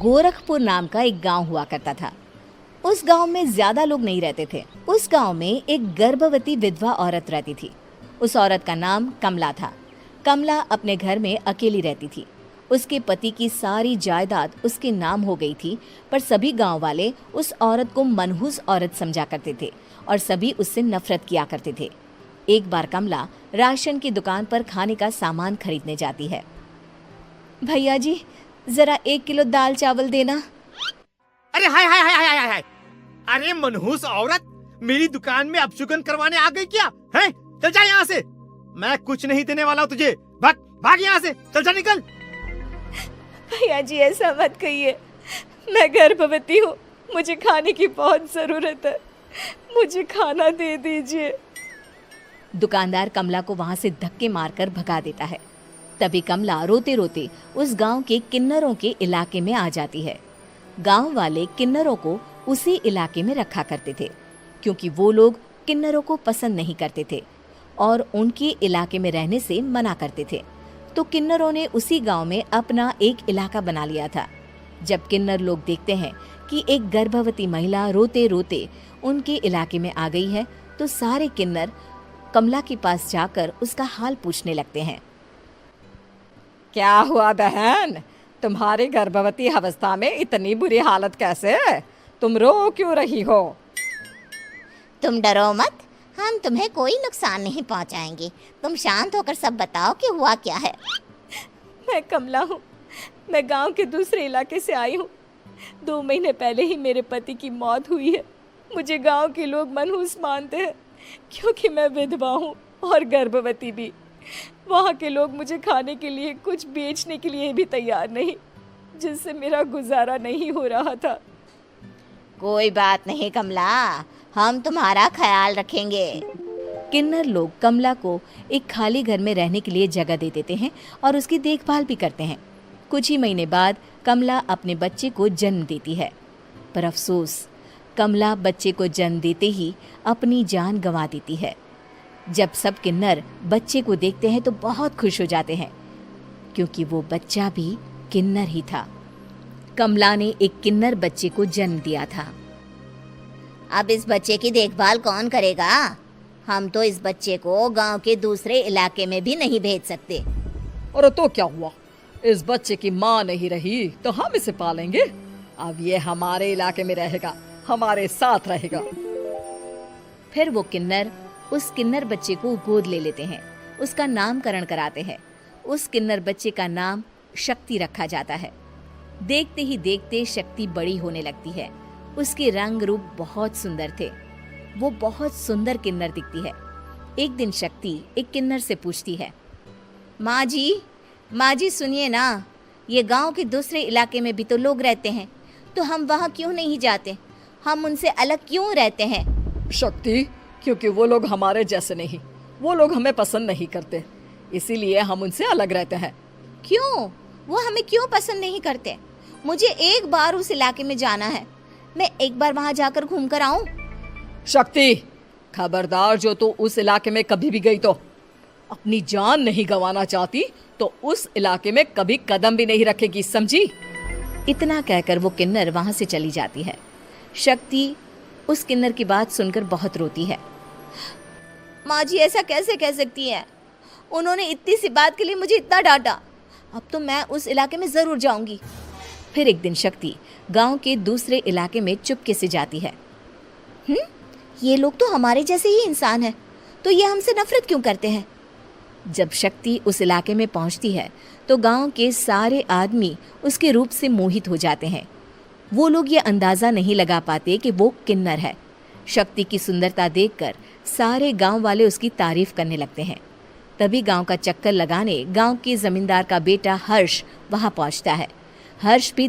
गोरखपुर नाम का एक गांव हुआ करता था। उस गांव में ज्यादा लोग नहीं रहते थे। उस गांव में एक गर्भवती विधवा औरत रहती थी। उस औरत का नाम कमला था। कमला अपने घर में अकेली रहती थी। उसके पति की सारी जायदाद उसके नाम हो गई थी, पर सभी गांव वाले उस औरत को मनहूस औरत समझा करते थे और सभी उससे नफरत किया करते थे। एक बार कमला राशन की दुकान पर खाने का सामान खरीदने जाती है। भैया जी, जरा 1 किलो दाल चावल देना। अरे हाय हाय हाय हाय हाय हाय! अरे मनहूस औरत, मेरी दुकान में अपशुगन करवाने आ गई क्या? हैं? चल जा यहाँ से। मैं कुछ नहीं देने वाला हूँ तुझे। भाग भाग यहाँ से, चल जा, निकल। भैया जी, ऐसा मत कहिए। मैं गर्भवती हूँ, मुझे खाने की बहुत जरूरत है। मुझे खाना दे दीजिए। दुकानदार कमला को वहां से धक्के मारकर भगा देता है। तभी कमला रोते रोते उस गांव के किन्नरों के इलाके में आ जाती है। गांव वाले किन्नरों को उसी इलाके में रखा करते थे, क्योंकि वो लोग किन्नरों को पसंद नहीं करते थे और उनके इलाके में रहने से मना करते थे। तो किन्नरों ने उसी गांव में अपना एक इलाका बना लिया था। जब किन्नर लोग देखते हैं कि एक गर्भवती महिला रोते रोते उनके इलाके में आ गई है, तो सारे किन्नर कमला के पास जाकर उसका हाल पूछने लगते हैं। क्या हुआ बहन, तुम्हारी गर्भवती अवस्था में इतनी बुरी हालत कैसे? तुम रो क्यों रही हो? तुम डरो मत, हम तुम्हें कोई नुकसान नहीं पहुंचाएंगे। तुम शांत होकर सब बताओ कि हुआ क्या है। मैं कमला हूँ। मैं गांव के दूसरे इलाके से आई हूँ। 2 महीने पहले ही मेरे पति की मौत हुई है। मुझे गांव के लोग मनहूस मानते हैं, क्योंकि मैं विधवा हूँ और गर्भवती भी। वहाँ के लोग मुझे खाने के लिए कुछ बेचने के लिए भी तैयार नहीं, जिससे मेरा गुजारा नहीं हो रहा था। कोई बात नहीं कमला, हम तुम्हारा ख्याल रखेंगे। किन्नर लोग कमला को एक खाली घर में रहने के लिए जगह दे देते हैं और उसकी देखभाल भी करते हैं। कुछ ही महीने बाद कमला अपने बच्चे को जन्म देती है, पर अफसोस, कमला बच्चे को जन्म देते ही अपनी जान गंवा देती है। जब सब किन्नर बच्चे को देखते हैं तो बहुत खुश हो जाते हैं, क्योंकि वो बच्चा भी किन्नर ही था। कमला ने एक किन्नर बच्चे को जन्म दिया था। अब इस बच्चे की देखभाल कौन करेगा? हम तो इस बच्चे को गांव के दूसरे इलाके में भी नहीं भेज सकते। और तो क्या हुआ, इस बच्चे की माँ नहीं रही तो हम इसे पालेंगे। अब ये हमारे इलाके में रहेगा, हमारे साथ रहेगा। फिर वो किन्नर उस किन्नर बच्चे को गोद ले लेते हैं, उसका नामकरण कराते हैं। उस किन्नर बच्चे का नाम शक्ति रखा जाता है। देखते ही देखते शक्ति बड़ी होने लगती है। उसके रंग रूप बहुत सुंदर थे। वो बहुत सुंदर किन्नर दिखती है। एक दिन शक्ति एक किन्नर से पूछती है, माँ जी सुनिए ना, ये गांव के दूसरे इलाके में भी तो लोग रहते हैं, तो हम वहाँ क्यों नहीं जाते? हम उनसे अलग क्यों रहते हैं? शक्ति, क्योंकि वो लोग हमारे जैसे नहीं, वो लोग हमें पसंद नहीं करते, इसीलिए हम उनसे अलग रहते हैं। क्यों? वो हमें क्यों पसंद नहीं करते? मुझे एक बार उस इलाके में जाना है। मैं एक बार वहाँ जाकर घूम कर आऊं। शक्ति, खबरदार, जो तू उस इलाके में कभी भी गई तो अपनी जान नहीं गंवाना चाहती तो उस इलाके में कभी कदम भी नहीं रखेगी, समझी? इतना कहकर वो किन्नर वहां से चली जाती है। शक्ति उस किन्नर की बात सुनकर बहुत रोती है। माँ जी, ऐसा कैसे कह सकती है? उन्होंने इतनी सी बात के लिए मुझे इतना डांटा। अब तो मैं उस इलाके में जरूर जाऊंगी। फिर एक दिन शक्ति गांव के दूसरे इलाके में चुपके से जाती है। ये लोग तो हमारे जैसे ही इंसान हैं, तो ये हमसे नफरत क्यों करते हैं? जब शक्ति उस इलाके में पहुंचती है तो गांव के सारे आदमी उसके रूप से मोहित हो जाते हैं। वो लोग ये अंदाजा नहीं लगा पाते कि वो किन्नर है। शक्ति की सुंदरता देखकर सारे गांव वाले उसकी तारीफ करने लगते हैं। तभी गांव का चक्कर लगाने गांव के जमींदार का बेटा हर्ष वहां पहुंचता है। हर्ष भी